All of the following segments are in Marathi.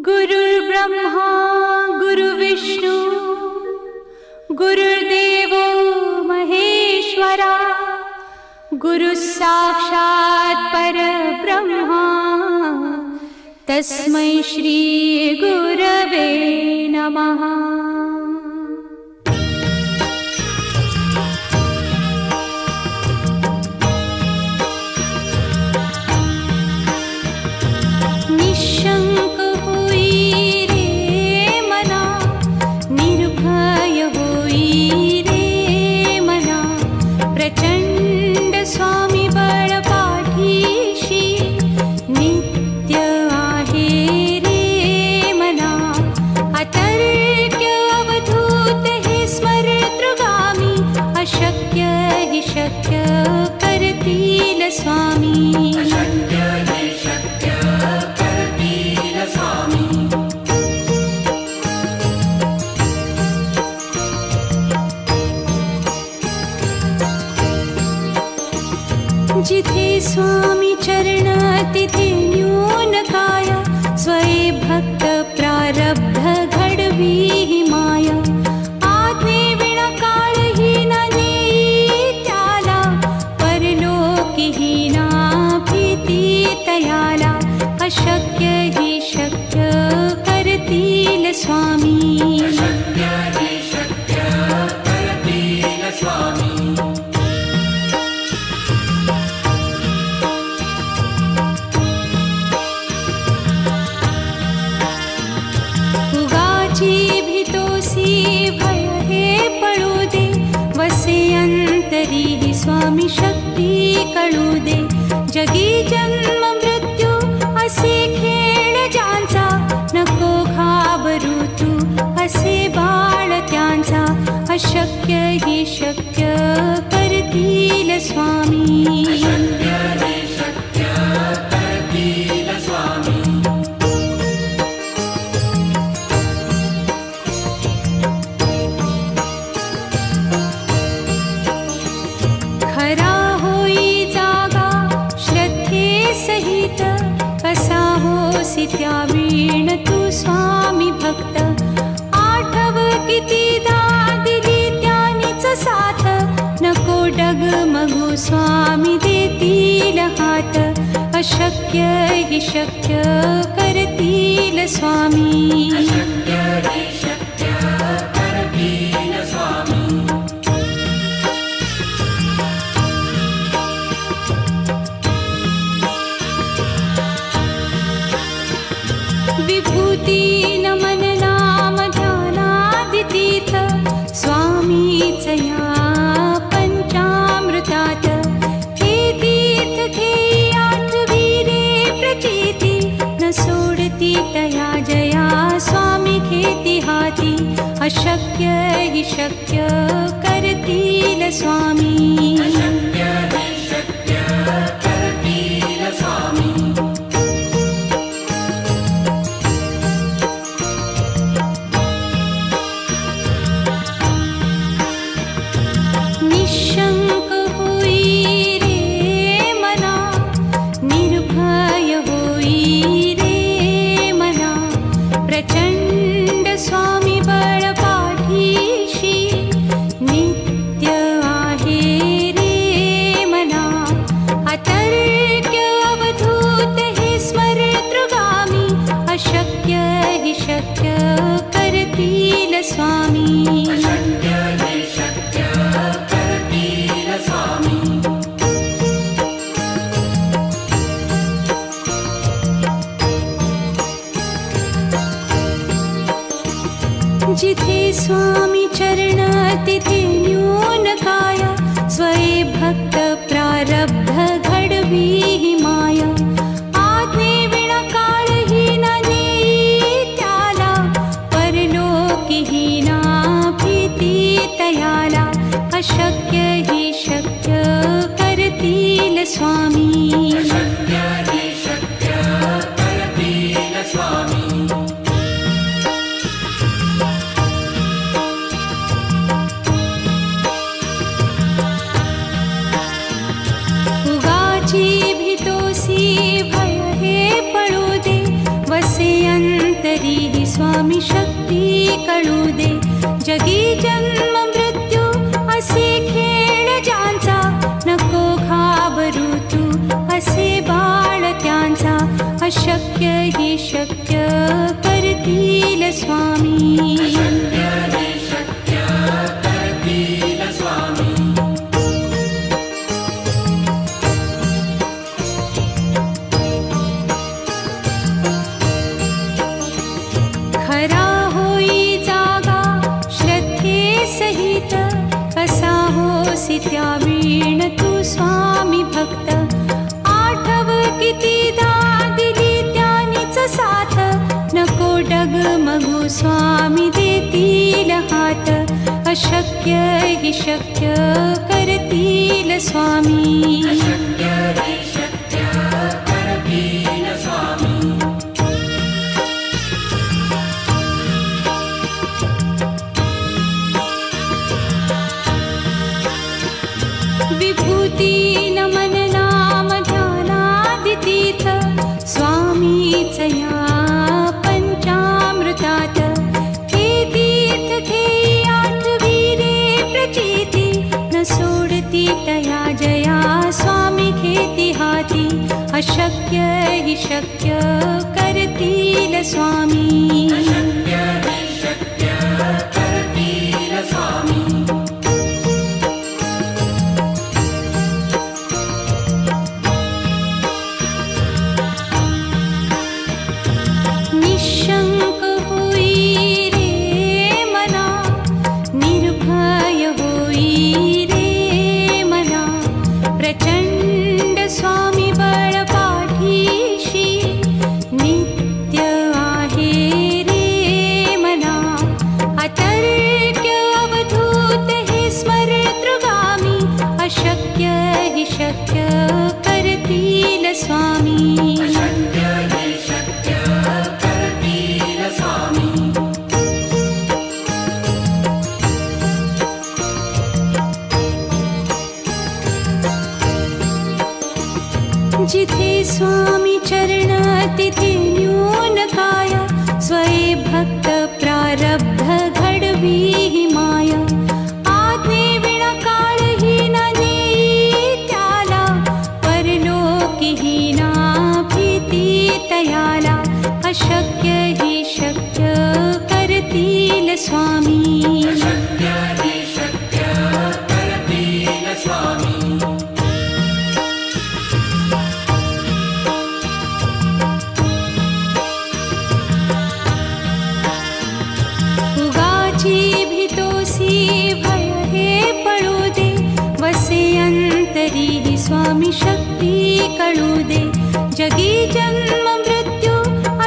गुरुर्ब्रह्मा गुरुर्विष्णू गुरुर्देवो महेश्वरा गुरुः साक्षात् परब्रह्मा तस्मै श्री गुरवे नमः। निशंक होई रे मना, निर्भय होई रे मना, प्रचंड स्वामी बळ पाठीशी नित्य आहे रे मना। अतर्क्य अवधूत हे स्मरतृगामी, अशक्य हि शक्य करतील स्वामी। जिथे स्वामी चरण तिथे न्यून काया, स्वये भक्त प्रारब्ध घडवी ही माया। आज्ञे विना काळहीन नेई त्याला, परलोकीहीना भीती तयाला। अशक्य हि शक्य करतील स्वामी। भय हे पळू दे, वसे अंतरी ही स्वामी शक्ती कळू दे। जगी जन्म मृत्यू असे खेळ ज्यांचा, नको घाबरू तू असे बाळ त्यांचा। अशक्य ही शक्य करतील स्वामी। खरा होई जागा श्रद्धे सहित, कसा होसी त्या वीण तू स्वामी भक्त। आठव कितीदा दिली त्यानीच साथ, नको डगमगू स्वामी देतील हात। अशक्य हि शक्य करतील स्वामी। विभूती नमन नाम ध्यानादितीर्थ, स्वामीच या पंचामृतात। हे तीर्थ घेई आठवी रे प्रचिती, न सोडती तया जया स्वामी घेती हाती। अशक्य हि शक्य करतील स्वामी। निशंक होई रे मना, निर्भय होई रे मना, प्रचंड स्वामी बळ पाठीशी नित्य आहे रे मना। अतर्क्य अवधूत हे स्मरतृगामी, अशक्य हि शक्य करतील स्वामी। जिथे स्वामी चरण तिथे न्यून काया, स्वये भक्त प्रारब्ध घडवी ही माया। आज्ञे विना काळहीन नेई त्याला, परलोकीहीना भीती तयाला। अशक्य हि शक्य करतील स्वामी। स्वामी शक्ती कळू दे. जगी जन्म मृत्यू असे खेळ ज्यांचा, नको घाबरू तू असे बाळ त्यांचा. अशक्य ही शक्य करतील स्वामी. खरा होई जागा श्रद्धे सहित, कसा होसी त्या वीण तू स्वामी भक्त. आठव कितीदा दिली त्यानीच साथ, नको डगमगू स्वामी देतील हात. अशक्य ही शक्य करतील स्वामी. विभूती नमन नाम ध्यानादितीर्थ, स्वामीच या पंचामृतात. हे तीर्थ घेई आठवी रे प्रचिती, न सोडती तया जया स्वामी घेती हाती. अशक्य ही शक्य करतील स्वामी. निशंक होई रे मना, निर्भय होई रे मना. प्रचंड स्वामी बळ पाठीशी, नित्य आहे रे मना. अतर्क्य अवधूत हे स्मरतृगामी, अशक्य ही शक्य करतील स्वामी. जिथे स्वामी चरण तिथे न्यून काय, स्वये भक्त प्रारब्ध घडवी ही माया. आज्ञे विना काळही न नेई त्याला, परलोकी ही ना भीती तयाला. अशक्य ही शक्य करतील स्वामी. भय हे पळू दे, वसे अंतरी ही स्वामी शक्ती कळू दे. जगी जन्म मृत्यू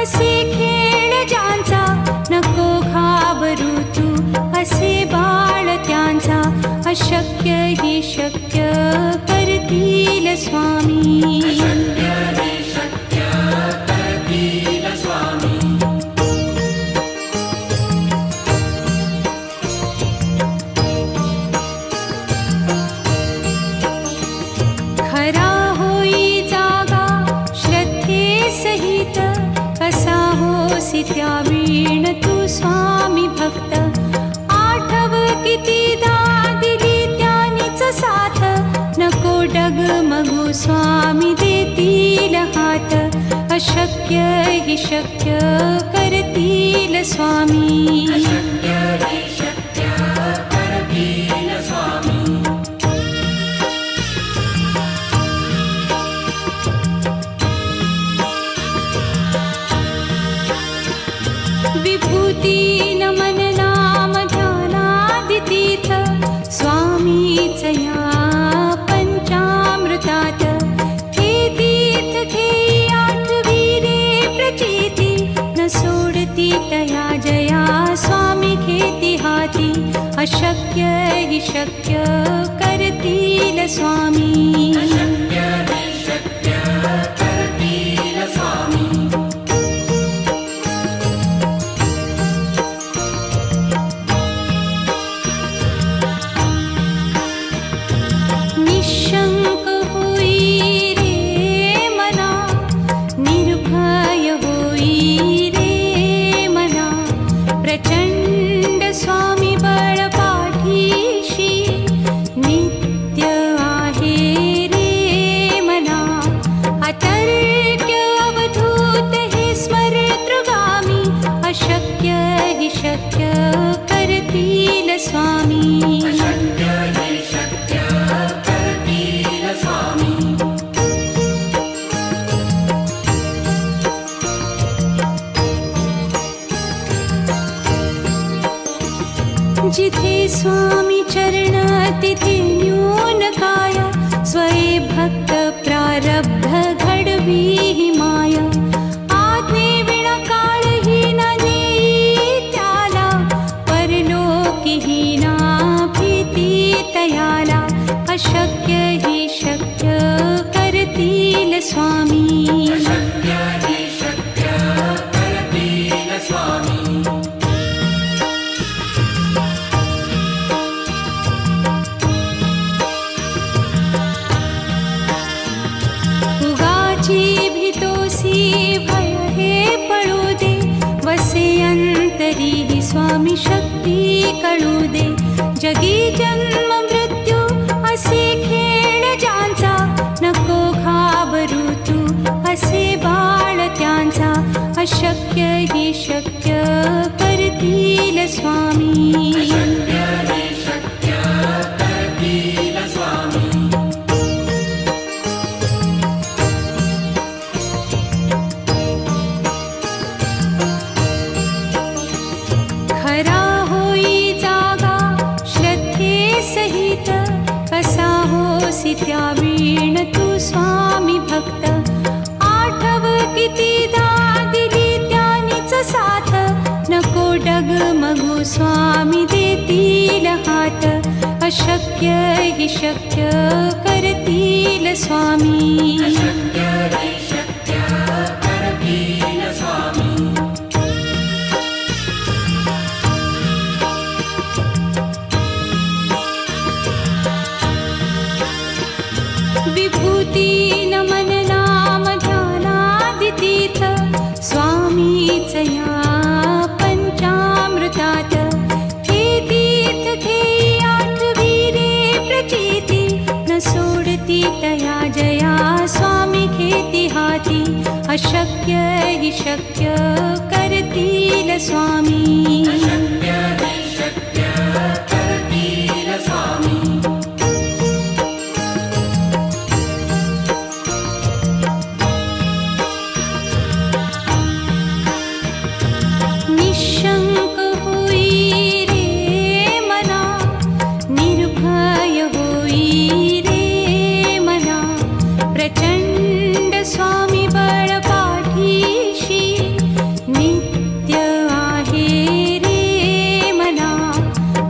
असे खेळ ज्यांचा, नको घाबरू तू असे बाळ त्यांचा. अशक्य ही शक्य करतील स्वामी. खरा होई जागा श्रद्धे सहित, कसा होसी त्या वीण तू स्वामी भक्त. आठव कितीदा दिली त्यानीच साथ, नको डगमगू स्वामी देतील हात. अशक्य ही शक्य करतील स्वामी. विभूती नमन नाम ध्यानादितीर्थ, स्वामीच या पंचामृतात. हे तीर्थ घेई आठवी रे प्रचिती, न सोडती तया जया स्वामी घेती हाती. अशक्य ही शक्य करतील स्वामी. निशंक होई रे मना, निर्भय होई रे मना. अशक्य हि शक्य करतील स्वामी. अशक्य हि शक्य करतील स्वामी. जिथे स्वामी चरण तिथे न्यून काय, स्वये भक्त प्रारब्ध घडवी हि माय. आज्ञे विना काळही न नेई त्याला, परलोकी हि ना भीती तयाला. अशक्य हि शक्य करतील स्वामी. अशक्य हि शक्य करतील स्वामी. भय हे पळू दे, वसे अंतरी ही स्वामी शक्ती कळू दे. जगी जन्म मृत्यू असे खेळ ज्यांचा, नको घाबरू तू असे बाळ त्यांचा. अशक्य हि शक्य करतील स्वामी. अशक्य हि शक्य करतील स्वामी. खरा होई जागा श्रद्धे सहित, कसा होसी त्या वीण तू स्वामी भक्त. आठव कितीदा दिली त्यानीच साथ, नको डगमगू स्वामी देतील हात. अशक्य हि शक्य करतील स्वामी. अशक्य हि शक्य करतील स्वामी. विभूती नमन नाम ध्यानादितीर्थ, स्वामीच या पंचामृतात. हे तीर्थ घेई आठवी रे प्रचिती, न सोडती तया जया स्वामी घेती हाती. अशक्य हि शक्य करतील स्वामी. अशक्य हि शक्य करतील स्वामी. निशंक होई रे मना, निर्भय होई रे मना. प्रचंड स्वामी बळ पाठीशी, नित्य आहे रे मना.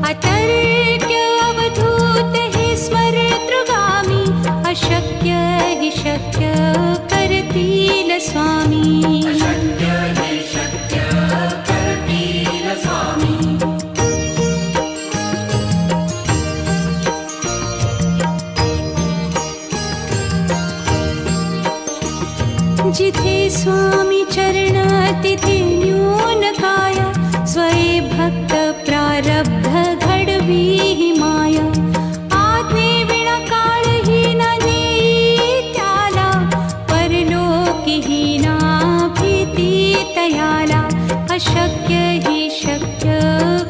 अतर्क्य अवधूत हे स्मरतृगामी, अशक्य हि शक्य करतील स्वामी. अशक्य हि शक्य करतील स्वामी. जिथे स्वामी चरण तिथे न्यून काय, स्वये भक्त प्रारब्ध घडवी हि माय. आज्ञे विना काळही न नेई त्याला, परलोकी हि ना भीती तयाला. अशक्य हि शक्य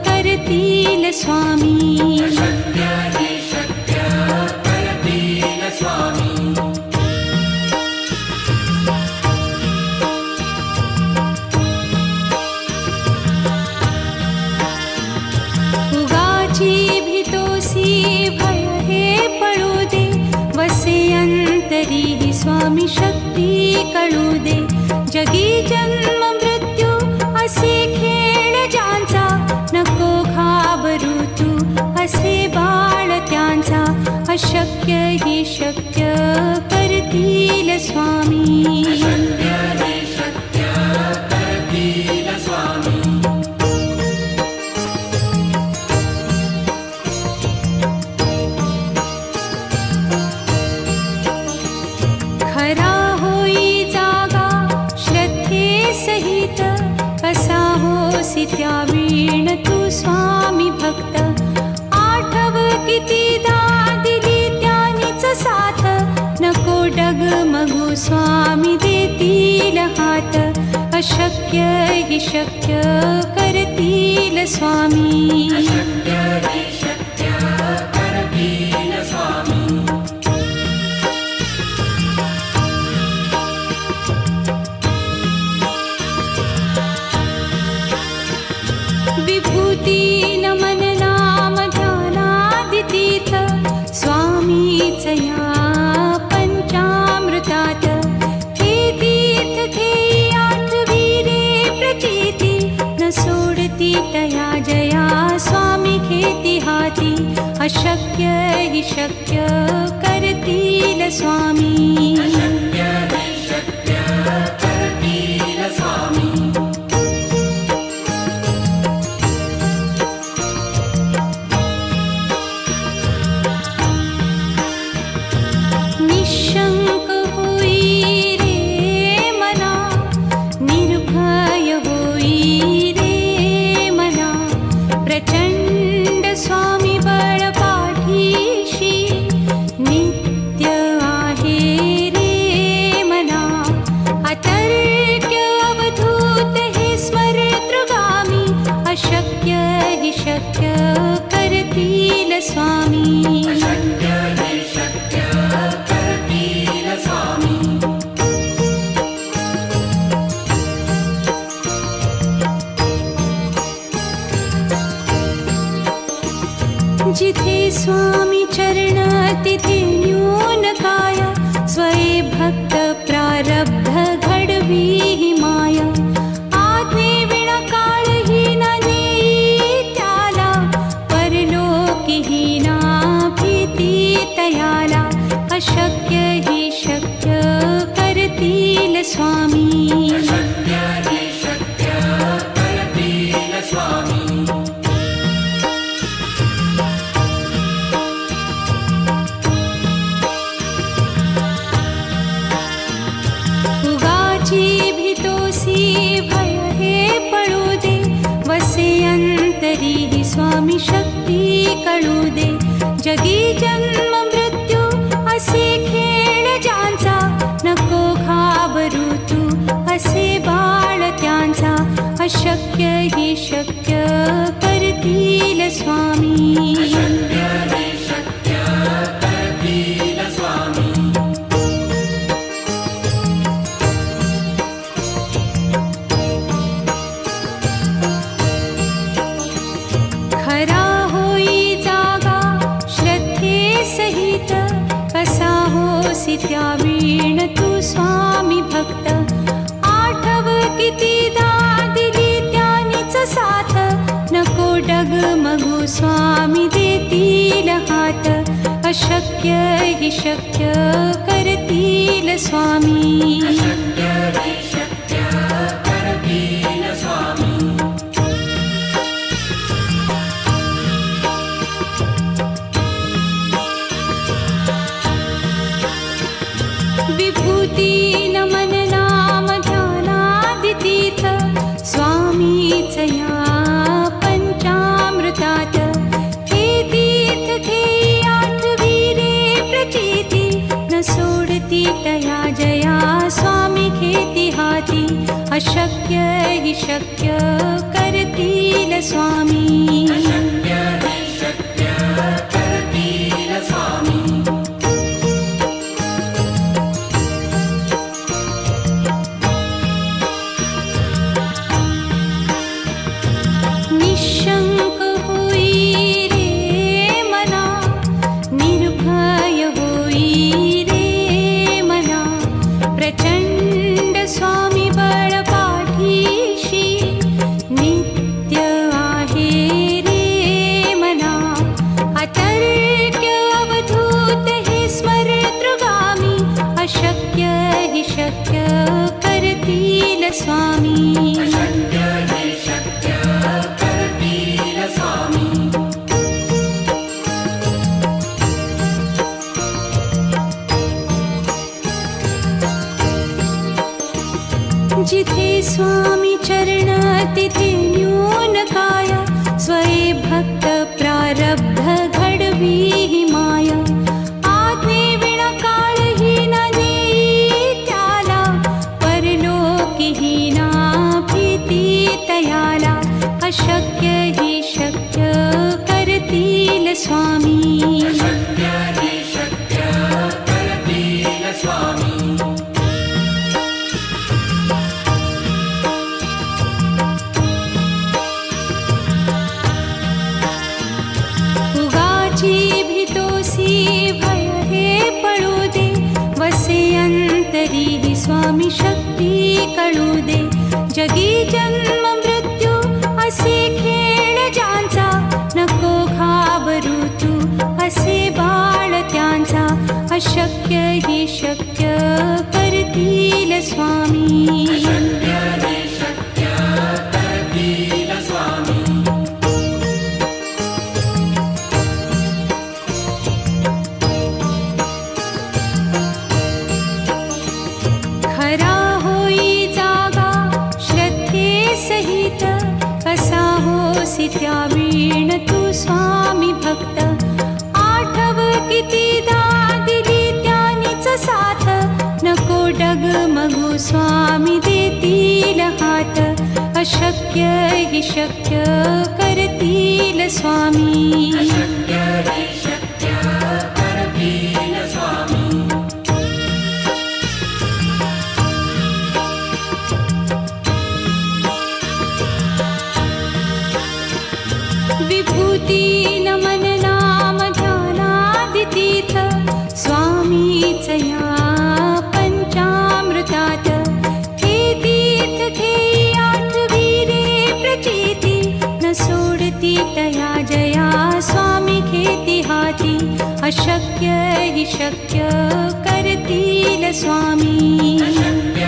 करतील स्वामी. अशक्य हि शक्य करतील स्वामी. उगाची भीतोसी भय हे पळू दे, वसे अंतरी ही स्वामी शक्ती कळू दे. जगी जन्म मृत्यू असे खेळ ज्यांचा, नको घाबरू तू असे बाळ त्यांचा. अशक्य हि शक्य करतील स्वामी. अशक्य हि शक्य करतील स्वामी. खरा होई जागा श्रद्धे सहित, कसा होसी त्या वीण तू स्वामी भक्त. आठव कितीदा दिली त्यानीच साथ, नको डगमगू स्वामी देतील हात. अशक्य हि शक्य करतील स्वामी. अशक्य हि शक्य करतील स्वामी. विभूती नमन नाम ध्यानादितीर्थ स्वामीच या पंचामृतात. हे तीर्थ थे आठविले प्रचिती न सोडती तया जया स्वामी घेती हाती. अशक्य हि शक्य करतील स्वामी. अशक्य हि शक्य करतील स्वामी. निशंक होई रे मना, निर्भय होई रे मना. प्रचंड स्वामी बळ पाठीशी नित्य आहे रे मना. अतर्क्य अवधूत हे स्मरतृगामी. अशक्य हि शक्य करतील स्वामी. अशक्य हि शक्य करतील स्वामी. जिथे स्वामी चरण तिथे न्यून काय. स्वये भक्त प्रारब्ध घडवी हि माया. आज्ञे विना काळही न नेई त्याला. परलोकीही ना भीती तयाला. अशक्य हि शक्य करतील स्वामी. अशक्य हि शक्य करतील स्वामी. उगाची भीतोसी भय हे पळू दे. वसे अंतरी हि स्वामी शक्ती कळू दे. जगी जन्म मृत्यू असे खेळ ज्यांचा. नको घाबरू तू असे बाळ त्यांचा. अशक्य हि शक्य करतील स्वामी. अशक्य हि शक्य करतील स्वामी. खरा होई जागा श्रद्धे सहित. कसा होसी त्या वीण तू स्वामी भक्त. आठव कितीदा दिली त्यानीच साथ. नको डगमगू स्वामी देतील हात. अशक्य हि शक्य करतील स्वामी. अशक्य हि शक्य करतील स्वामी. विभूती नमन नाम ध्यानादितीर्थ स्वामीच या पंचामृतात. हे तीर्थ थे आठविले प्रचिती न सोडती तया जया स्वामी घेती हाती. अशक्य हि शक्य करतील स्वामी. अशक्य हि शक्य करतील स्वामी. निशंक होई रे मना, निर्भय होई रे मना. प्रचंड स्वामी बळ पाठीशी नित्य आहे रे मना. अतर्क्य अवधूत हे स्मरतृगामी. अशक्य हि शक्य करतील स्वामी. अशक्य हि शक्य करतील स्वामी. जिथे स्वामी चरण तिथे न्यून काय. स्वये भक्त प्रारब्ध घडवी हि माया. आज्ञे विना काळही न नेई त्याला. परलोकीही ना अशक्य हि शक्य करतील स्वामी शक्य हि शक्य करतील स्वामी उगाची भीतोसी भय हे पळू दे वसे अंतरी हि स्वामी शक्ती कळू दे जगी जन्म मृत्यू असे खेळ ज्यांचा नको घाबरू तू असे बाळ त्यांचा अशक्य हि शक्य करतील स्वामी शक्य हि शक्य करतील स्वामी खरा होई जागा श्रद्धे सहित कसा होसी त्या वीण तू स्वामी भक्त आठव कितीदा दिली त्यानीच साथ नको डगमगू स्वामी देतील हात अशक्य हि शक्य करतील स्वामी शक्य हि शक्य करतील स्वामी विभूती नमन नाम ध्यानादितीर्थ स्वामीच या पंचामृतात हे तीर्थ घेई आठवी रे प्रचिती न सोडती तया जया स्वामी घेती हाती अशक्य हि शक्य करतील स्वामी शक्य